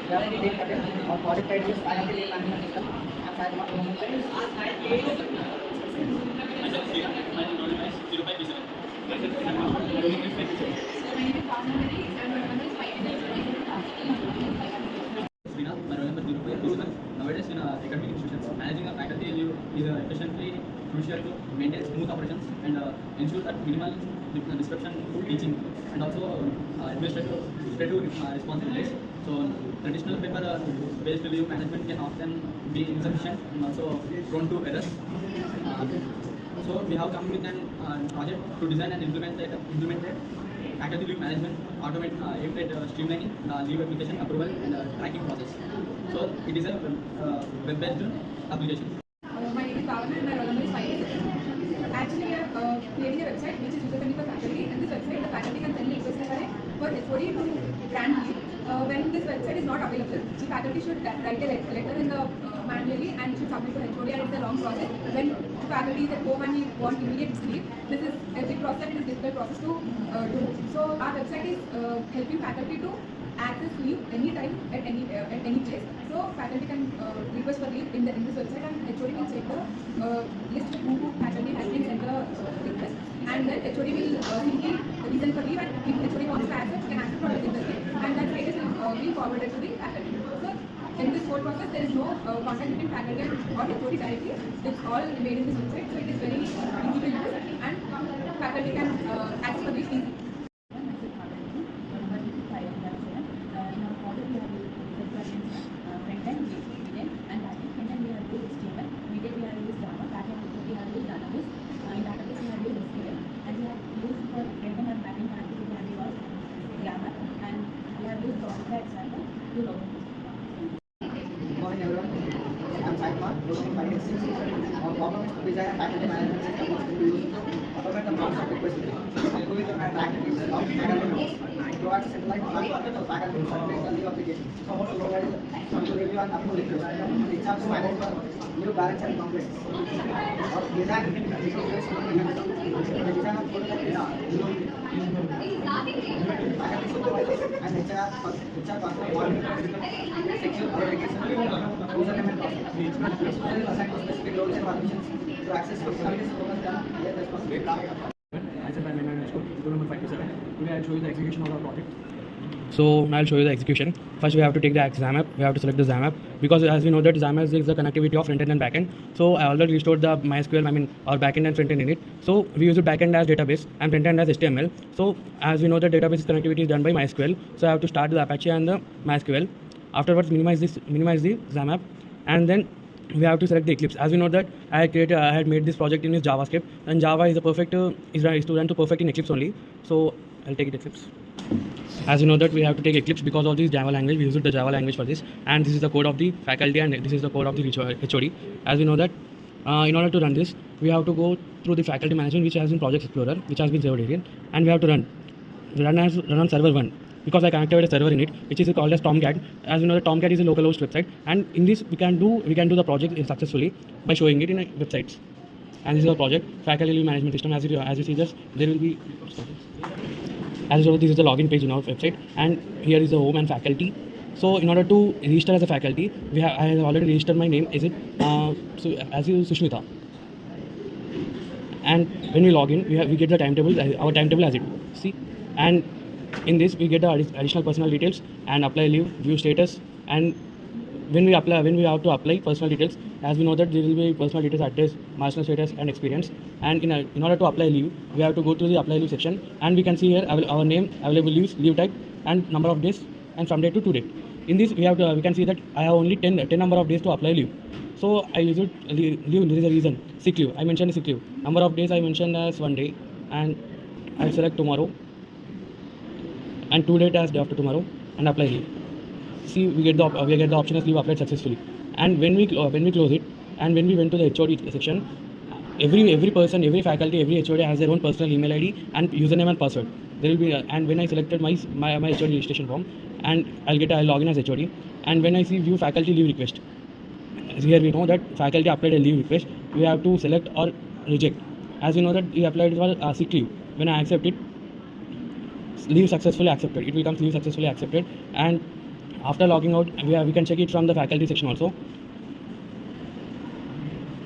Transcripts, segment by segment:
Reality Date Patel, our project title is Faculty Leave Management System. I'm Saidma. Myself, Sriram. My roll number is 0537. Srinath, my roll number 0537. Nowadays, in academic institutions, managing a faculty leave is efficiently crucial to maintain smooth operations and ensure that minimal disruption to teaching and also administrative responsibilities. So, traditional paper-based leave management can often be insufficient and also prone to errors. So we have come with an project to design and implement a faculty leave management automate aimed at streamlining the leave application approval and tracking process. So it is a web-based application. My name is Bhavana and my roll number is 5. Actually, we are creating a website which is user-friendly for faculty, and this website the faculty can send requests for HOD to grant leave. When this website is not available, the faculty should write a letter in the manually and should submit to HOD, and it's a long process. When the faculty is at home and we want immediate sleep, this is a big process and it is a difficult process to do. So our website is helping faculty to access leave anytime at any place. So faculty can request for leave in this website, and HOD will check the list of who faculty has been sent the request, and then HOD will see the reason for leave, and if HOD wants to accept, can accept or reject the leave, and that status will be forwarded to the faculty. So in this whole process, there is no contact between faculty or HOD directly. It's all made in this website, so it is very easy to use, and faculty can access for leave easily. Good morning, everyone. I'm Saidma, roll number 586. Our problem is to design a faculty management system which will be used to automate the process of request approving and tracking of faculty members. It provides a centralized platform for faculty to circulate the leave application, to review and approve requests. It helps to manage the leave balance and complaints. Our design the design of faculty supervisors and HR personnel secure verification username and password. Each person is assigned to specific roles and permissions to access functionalities focused on their responsibility. Myself, I'm in school, roll number 527. Today I'll show you the execution of our project. So I'll show you the execution. First we have to take the XAMPP. We have to select the XAMPP because as we know that XAMPP is the connectivity of front-end and back-end. So I already restored the MySQL, our back-end and front-end in it. So we use the back-end as database and front-end as HTML. So as we know the database connectivity is done by MySQL. So I have to start the Apache and the MySQL. Afterwards minimize the XAMPP, and then we have to select the Eclipse. As we know that I had made this project in JavaScript, and Java is the perfect is to run to perfect in Eclipse only. So I'll take it Eclipse. As you know that we have to take Eclipse because of this Java language. We use the Java language for this, and this is the code of the faculty and this is the code of the HOD. As we know that in order to run this, we have to go through the faculty management, which has been Project Explorer, which has been saved here, and we have to run on server 1 because I connected a server in it, which is called as Tomcat. As you know, the Tomcat is a localhost website, and in this we can do the project successfully by showing it in websites. And this is our project faculty leave management system. As you see this, there will be. As you know, this is the login page in our website, and here is the home and faculty. So in order to register as a faculty, I have already registered my name. Is it Sushmita? And when we log in, we get the timetable, our timetable as it. See, and in this we get the additional personal details and apply leave, view status, and when we have to apply personal details, as we know that there will be personal details, address, marginal status, and experience. And in order to apply leave, we have to go to the apply leave section, and we can see here our name, available leaves, leave type, and number of days, and from date to date. In this, we can see that I have only 10 number of days to apply leave. So I use it leave. There is a reason. Sick leave. I mentioned sick leave. Number of days I mentioned as 1 day, and I select tomorrow, and 2 days as day after tomorrow, and apply leave. See, we get the option as leave applied successfully. And when we close it, and when we went to the HOD section, every person, every faculty, every HOD has their own personal email ID and username and password. There will be and when I selected my HOD registration form, and I'll log in as HOD. And when I see view faculty leave request, here we know that faculty applied a leave request. We have to select or reject. As you know that we applied for sick leave. When I accept it, leave successfully accepted. It becomes leave successfully accepted, and After logging out, we can check it from the faculty section also.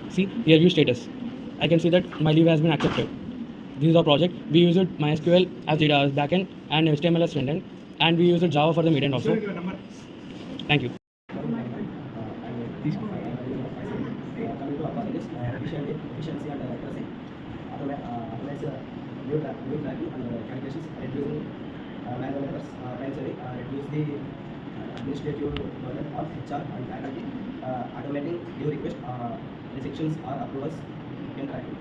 See here, view status. I can see that my leave has been accepted. This is our project. We used MySQL as data as backend and HTML as frontend, and we used Java for the midend also. Thank you. Coming to advantages, efficiency and accuracy, automate view tracking and calculations, reducing manual errors, time saving, reduce the administrative burden of HR and faculty, automating new requests, restrictions or approvals, and tracking.